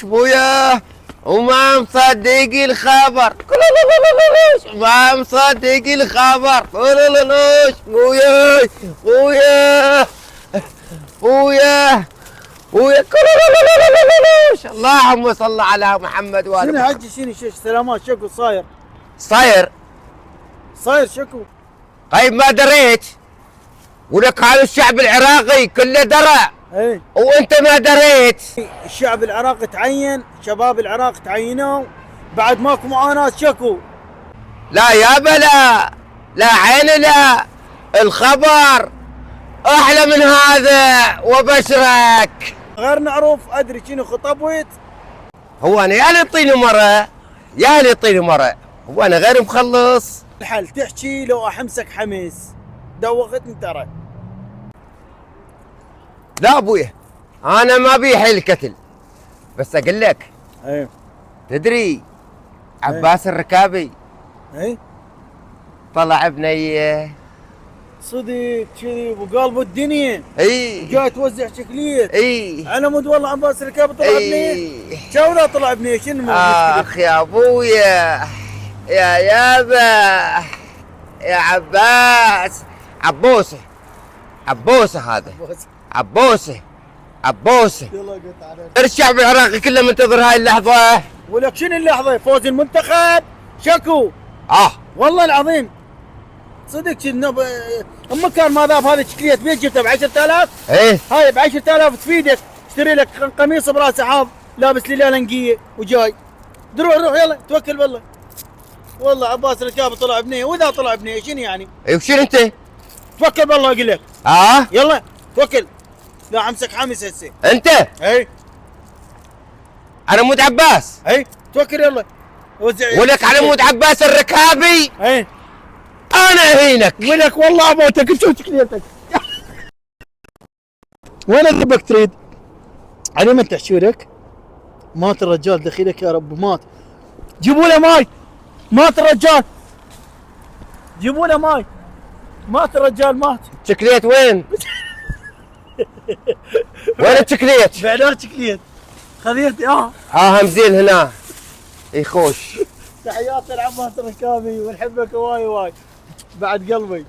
كلولولوش بويا وما مصدق الخبر، ما مصدق الخبر، كلولولوش بويا بويا بويا بويا كلولولوش. اللهم صل على محمد وآل شنو محمد. حجي شنو سلامات شكو صاير؟ صاير شكو؟ طيب ما دريت، ولك هذا الشعب العراقي كله درى ايه وانت ما دريت. الشعب العراقي تعين، شباب العراق تعينوا بعد ماكو معاناة شكو. لا يابا لا، لا عيني لا، الخبر احلى من هذا وبشرك. غير نعرف ادري شنو خطبت. هو انا يا لي طيني مره يا لي طيني مره، هو انا غير مخلص. الحل تحكي لو احمسك حمس دوختني ترى. لا ابويا انا ما بي حيل الكتل، بس اقول لك ايه تدري عباس الركابي ايه طلع بنيه صدق كذي وقلب الدنيا. اي جاي توزع شكليات. اي على مود والله عباس الركاب طلع بنيه. شاولا طلع بنيه شنو اخ يا ابويا يا يابا يا عباس. عبوسه عبوسه هذا عبوسه عبوسه. يلا قلت عليك. الشعب العراقي كله منتظر هاي اللحظه. ولك شنو اللحظه؟ فوز المنتخب شكو. والله العظيم صدق شنو كان ما ذاب هذه الشكليات بيت جبتها ب 10,000. ايه هاي ب 10,000 تفيدك. اشتري لك قميص براسه حاض لابس لي لانقيه وجاي. روح يلا توكل بالله. والله عباس الركاب طلع بنيه، واذا طلع بنيه شنو يعني؟ ايه وشنو انت؟ توكل بالله اقول لك. يلا توكل. لا امسك حامس هسه. انت؟ اي على مود عباس. اي توكل يلا. ولك على مود عباس الركابي. اي انا اهينك. ولك والله ابوتك شوف شكليتك. وين ذبك تريد؟ علي من تحشي لك؟ مات الرجال دخيلك يا رب مات. جيبوا له ماي. مات الرجال. جيبوا له ماي. مات الرجال مات. شكليت وين؟ وين الشكليت؟ بعدها شكليت. خذيت همزين هنا يخوش. تحياتي لعباس الركابي ونحبك واي واي بعد قلبي.